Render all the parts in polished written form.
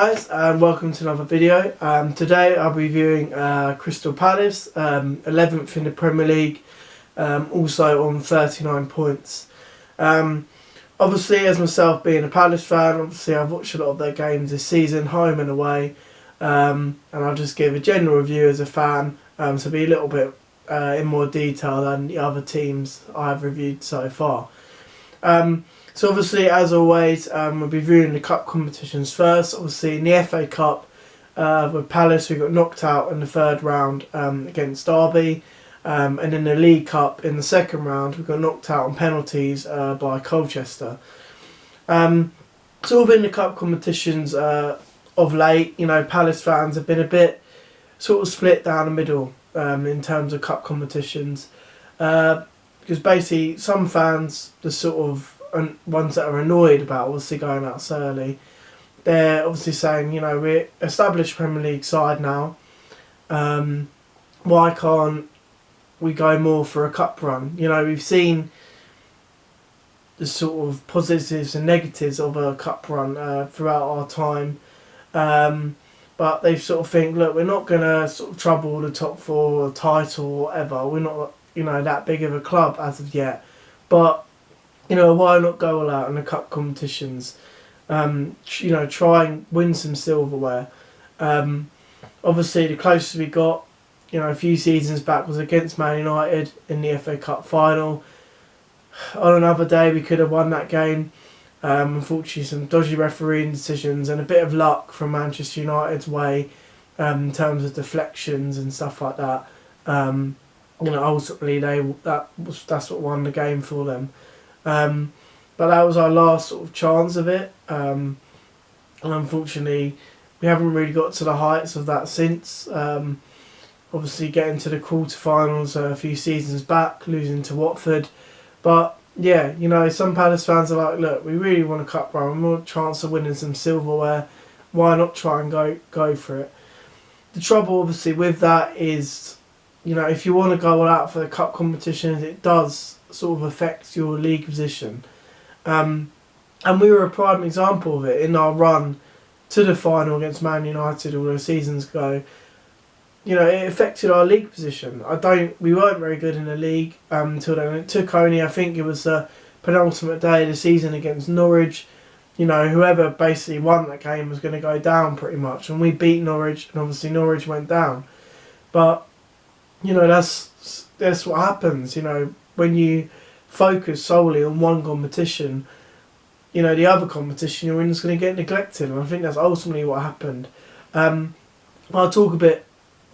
guys, and welcome to another video. Today I'll be reviewing Crystal Palace, 11th in the Premier League, also on 39 points. Obviously, as myself being a Palace fan, obviously I've watched a lot of their games this season, home and away, and I'll just give a general review as a fan, so be a little bit in more detail than the other teams I've reviewed so far. So obviously, as always, we'll be reviewing the cup competitions first. Obviously, in the FA Cup, with Palace, we got knocked out in the third round against Derby. And in the League Cup, in the second round, we got knocked out on penalties by Colchester. Sort of in the cup competitions of late, Palace fans have been a bit sort of split down the middle in terms of cup competitions. Because basically, some fans, the sort of ones that are annoyed about obviously going out so early, they're obviously saying, we're established Premier League side now. Why can't we go more for a cup run? We've seen the sort of positives and negatives of a cup run throughout our time. But they sort of think, look, we're not going to sort of trouble the top four or title or whatever. We're not, that big of a club as of yet. But why not go all out in the cup competitions? Try and win some silverware. Obviously, the closest we got, a few seasons back was against Man United in the FA Cup final. On another day, we could have won that game. Unfortunately, some dodgy refereeing decisions and a bit of luck from Manchester United's way in terms of deflections and stuff like that. Ultimately, that's what won the game for them. But that was our last sort of chance of it, and unfortunately we haven't really got to the heights of that since. Obviously getting to the quarterfinals a few seasons back, losing to Watford, but yeah, some Palace fans are like, look, we really want a cup run, we want a chance of winning some silverware, why not try and go for it? The trouble obviously with that is, if you want to go all out for the cup competitions, it does sort of affects your league position, and we were a prime example of it in our run to the final against Man United all those seasons ago. It affected our league position. We weren't very good in the league until then. It took only, I think it was the penultimate day of the season against Norwich. Whoever basically won that game was going to go down pretty much, and we beat Norwich, and obviously Norwich went down. But that's what happens. When you focus solely on one competition, the other competition you're in is going to get neglected, and I think that's ultimately what happened. I'll talk a bit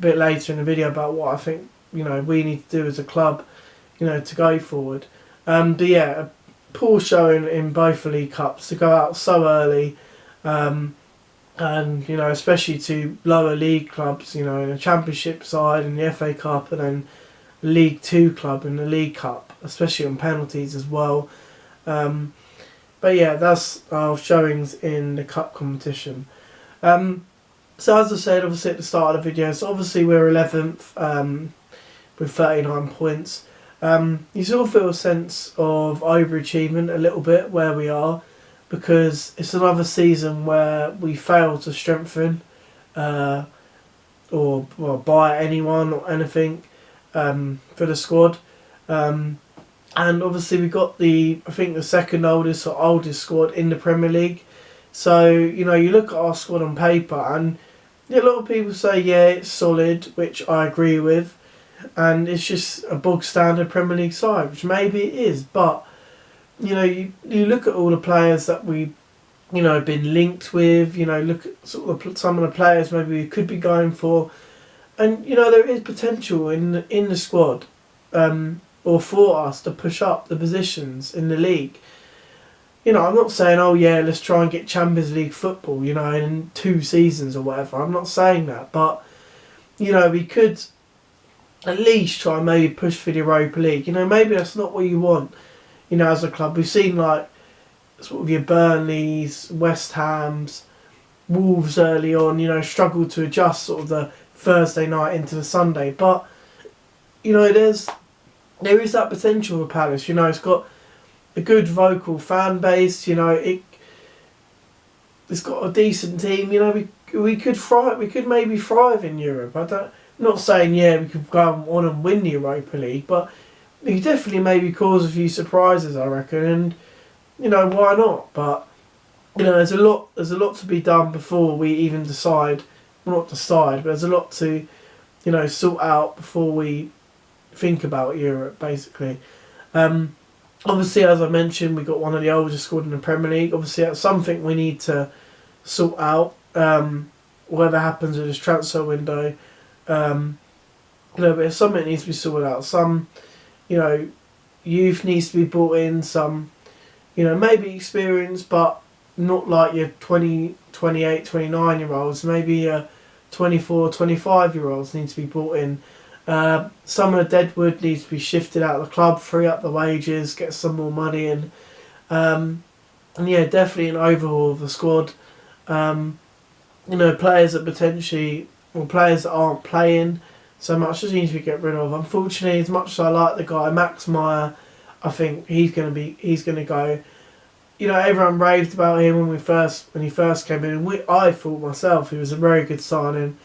later in the video about what I think we need to do as a club, to go forward. But yeah, a poor showing in both the League Cups to go out so early, and especially to lower league clubs, in a Championship side in the FA Cup, and then League 2 club in the League Cup, especially on penalties as well. But yeah, that's our showings in the cup competition. So as I said, obviously at the start of the video, so obviously we're 11th with 39 points. You sort of feel a sense of overachievement a little bit where we are, because it's another season where we fail to strengthen or buy anyone or anything for the squad. And obviously we got the second oldest or oldest squad in the Premier League. So, you look at our squad on paper and a lot of people say, yeah, it's solid, which I agree with. And it's just a bog standard Premier League side, which maybe it is. But, you look at all the players that we, been linked with, look at sort of some of the players maybe we could be going for. And, there is potential in the squad, or for us to push up the positions in the league. I'm not saying, oh yeah, let's try and get Champions League football, in 2 seasons or whatever. I'm not saying that, but, we could at least try and maybe push for the Europa League. Maybe that's not what you want, as a club. We've seen, like, sort of your Burnleys, West Hams, Wolves early on, struggle to adjust sort of the Thursday night into the Sunday. But, there is that potential for Palace. It's got a good vocal fan base. it's got a decent team. You know, we could thrive. We could maybe thrive in Europe. Not saying we could go on and win the Europa League, but we could definitely maybe cause a few surprises, I reckon. And you know, why not? But you know, there's a lot to be done before we even decide. Well, not decide, but there's a lot to, you know, sort out before we think about Europe, basically. Obviously, as I mentioned, we got one of the oldest squad in the Premier League. Obviously, that's something we need to sort out. Whatever happens with this transfer window, you know, but it's something that needs to be sorted out. Some, you know, youth needs to be brought in. Some, you know, maybe experience, but not like your 20, 28, 29-year-olds. Maybe your 24, 25-year-olds need to be brought in. Some of the deadwood needs to be shifted out of the club, free up the wages, get some more money in. And yeah, definitely an overhaul of the squad. You know, players that potentially, or players that aren't playing so much, just need to be get rid of. Unfortunately, as much as I like the guy, Max Meyer, I think he's gonna go. You know, everyone raved about him when he first came in, and I thought myself he was a very good signing.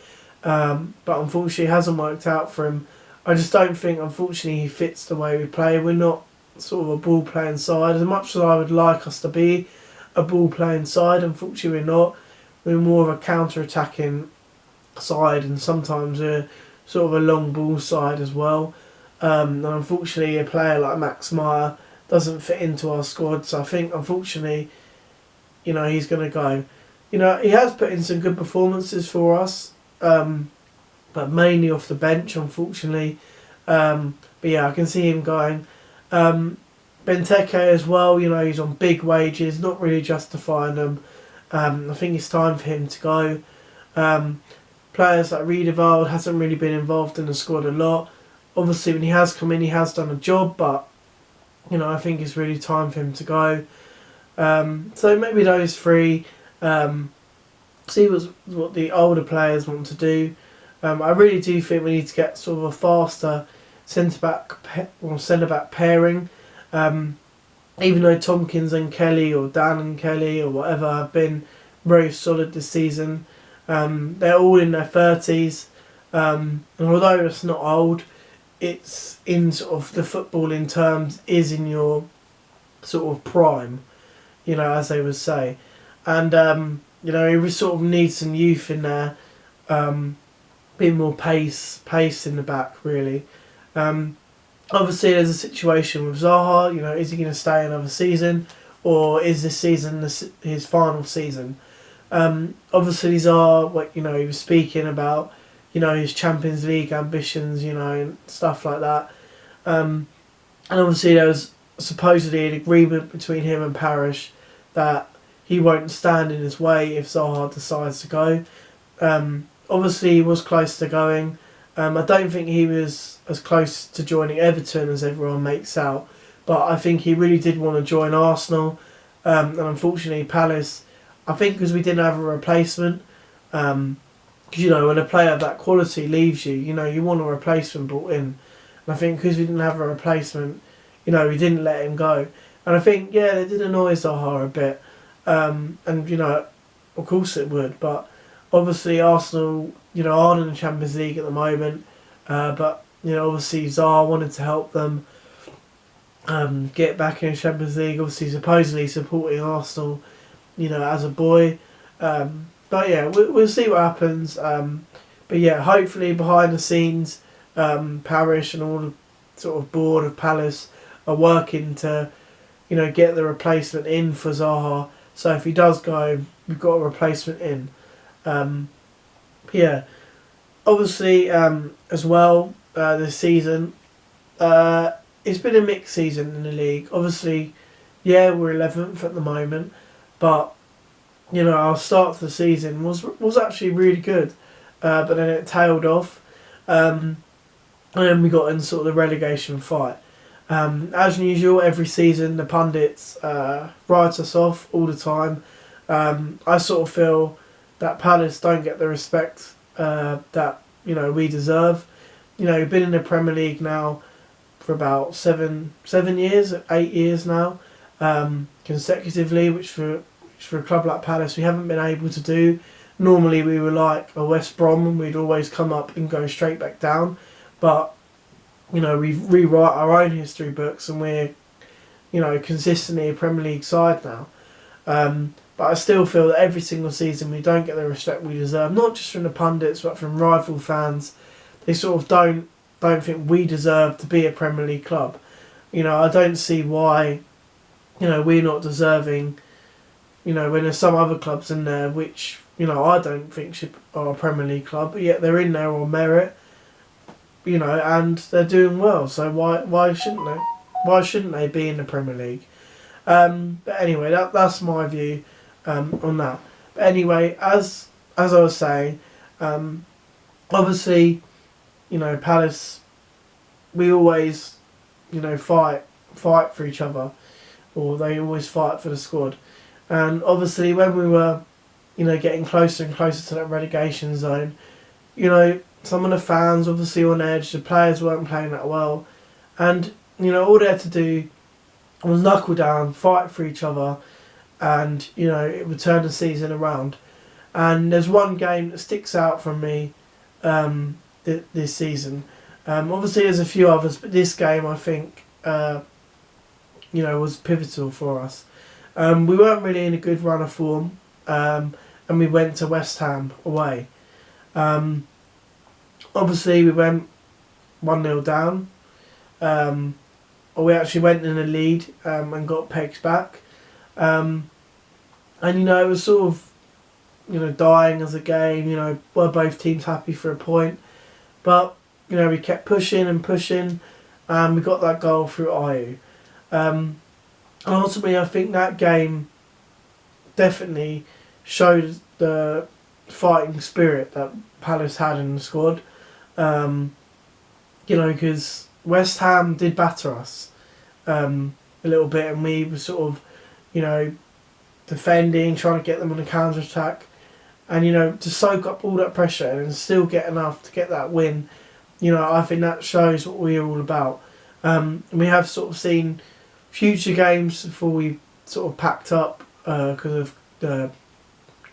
But unfortunately, it hasn't worked out for him. I just don't think, unfortunately, he fits the way we play. We're not sort of a ball playing side. As much as I would like us to be a ball playing side, unfortunately, we're not. We're more of a counter attacking side, and sometimes we're sort of a long ball side as well. And unfortunately, a player like Max Meyer doesn't fit into our squad. So I think, unfortunately, you know, he's going to go. You know, he has put in some good performances for us. But mainly off the bench, unfortunately. But yeah, I can see him going. Benteke as well, you know, he's on big wages, not really justifying them. I think it's time for him to go. Players like Riedewald hasn't really been involved in the squad a lot. Obviously, when he has come in, he has done a job, but you know, I think it's really time for him to go. So maybe those three. See what the older players want to do. I really do think we need to get sort of a faster centre back pairing. Even though Tompkins and Kelly, or Dan and Kelly, or whatever, have been very solid this season, they're all in their 30s. And although it's not old, it's in sort of the footballing terms is in your sort of prime, you know, as they would say. And you know, we sort of need some youth in there, bit more pace in the back, really. Obviously, there's a situation with Zaha. You know, is he going to stay another season, or is this season his final season? Obviously, Zaha, what you know, he was speaking about, you know, his Champions League ambitions, you know, and stuff like that. And obviously, there was supposedly an agreement between him and Parish that he won't stand in his way if Zaha decides to go. Obviously, he was close to going. I don't think he was as close to joining Everton as everyone makes out, but I think he really did want to join Arsenal. And unfortunately, Palace, I think because we didn't have a replacement, because you know, when a player of that quality leaves you, you know, you want a replacement brought in. And I think because we didn't have a replacement, you know, we didn't let him go. And I think, yeah, it did annoy Zaha a bit. And, you know, of course it would, but obviously Arsenal, you know, aren't in the Champions League at the moment. But, you know, obviously Zaha wanted to help them get back in the Champions League. Obviously, supposedly supporting Arsenal, you know, as a boy. But yeah, we'll see what happens. But yeah, hopefully behind the scenes, Parish and all the sort of board of Palace are working to, you know, get the replacement in for Zaha. So if he does go, we've got a replacement in. Yeah, obviously as well this season, it's been a mixed season in the league. Obviously, yeah, we're 11th at the moment, but you know, our start to the season was actually really good, but then it tailed off, and then we got in sort of the relegation fight. As usual, every season the pundits write us off all the time. I sort of feel that Palace don't get the respect that, you know, we deserve. You know, we've been in the Premier League now for about 8 years now, consecutively, which which for a club like Palace we haven't been able to do. Normally we were like a West Brom and we'd always come up and go straight back down. But, we rewrite our own history books and we're, consistently a Premier League side now. But I still feel that every single season we don't get the respect we deserve, not just from the pundits but from rival fans. They sort of don't think we deserve to be a Premier League club. I don't see why, we're not deserving, when there's some other clubs in there which, I don't think are a Premier League club, but yet they're in there on merit, and they're doing well. So why shouldn't they? Why shouldn't they be in the Premier League? But anyway, that's my view on that. But anyway, as I was saying, obviously, Palace, we always, fight for each other, or they always fight for the squad. And obviously, when we were, getting closer and closer to that relegation zone, some of the fans obviously on edge, the players weren't playing that well, and all they had to do was knuckle down, fight for each other, and it would turn the season around. And there's one game that sticks out from me this season. Obviously there's a few others, but this game I think was pivotal for us. We weren't really in a good run of form, and we went to West Ham away. Obviously we went 1-0 down. We actually went in a lead and got pegs back. And it was sort of dying as a game. Were both teams happy for a point, but we kept pushing and pushing, and we got that goal through Ayew. And ultimately, I think that game definitely showed the fighting spirit that Palace had in the squad. Because West Ham did batter us a little bit, and we were sort of, defending, trying to get them on a counter attack, and to soak up all that pressure and still get enough to get that win. I think that shows what we're all about. We have sort of seen future games before we sort of packed up because of the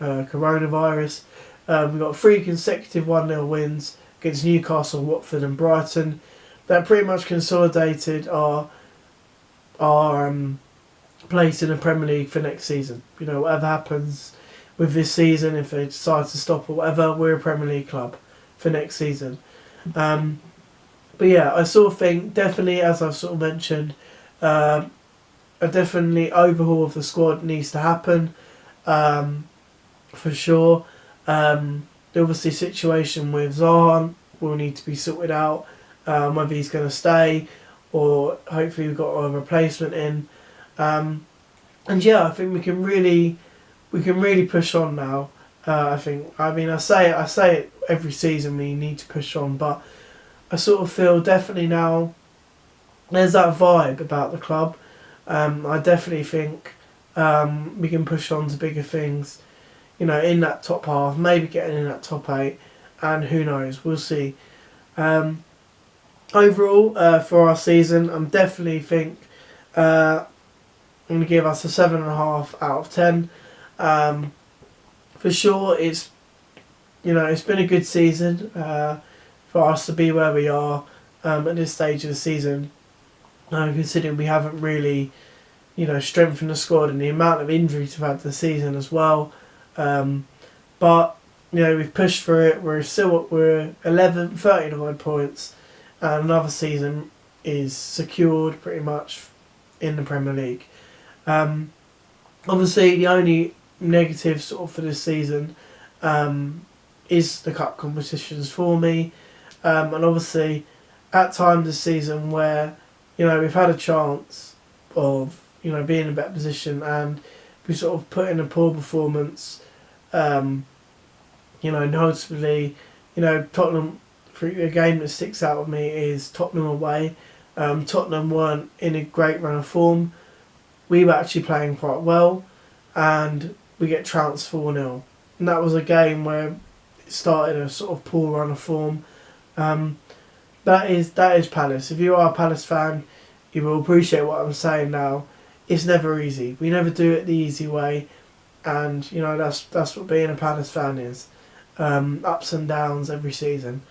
coronavirus. We got 3 consecutive 1-0 wins against Newcastle, Watford and Brighton. That pretty much consolidated our place in the Premier League for next season. Whatever happens with this season, if they decide to stop or whatever, we're a Premier League club for next season. But yeah, I sort of think definitely, as I've sort of mentioned, a definitely overhaul of the squad needs to happen, for sure. The obviously situation with Zaha will need to be sorted out, whether he's going to stay or hopefully we've got a replacement in. And yeah, I think we can really push on now. I say it every season, we need to push on, but I sort of feel definitely now there's that vibe about the club. I definitely think we can push on to bigger things, in that top half, maybe getting in that top 8, and who knows, we'll see. Overall, for our season, I'm definitely think I'm going to give us a 7.5 out of 10. For sure, it's been a good season for us to be where we are at this stage of the season. Considering we haven't really, strengthened the squad and the amount of injuries we've had this season as well. But we've pushed through it. We're 39 points, and another season is secured pretty much in the Premier League. Obviously, the only negative sort of for this season is the cup competitions for me, and obviously at times this season where we've had a chance of being in a better position and we sort of put in a poor performance. Noticeably, Tottenham. A game that sticks out with me is Tottenham away. Tottenham weren't in a great run of form. We were actually playing quite well, and we get trounced 4-0. And that was a game where it started a sort of poor run of form. That is Palace. If you are a Palace fan, you will appreciate what I'm saying now. It's never easy. We never do it the easy way, and you know that's what being a Palace fan is. Ups and downs every season.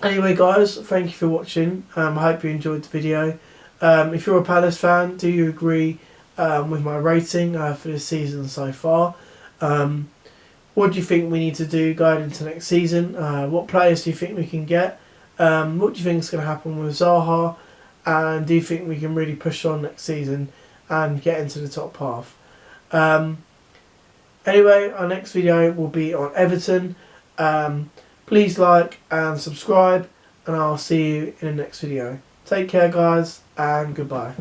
Anyway, guys, thank you for watching. I hope you enjoyed the video. If you're a Palace fan, do you agree with my rating for this season so far? What do you think we need to do going into next season? What players do you think we can get? What do you think is going to happen with Zaha? And do you think we can really push on next season and get into the top half? Anyway, our next video will be on Everton. Please like and subscribe, and I'll see you in the next video. Take care, guys, and goodbye.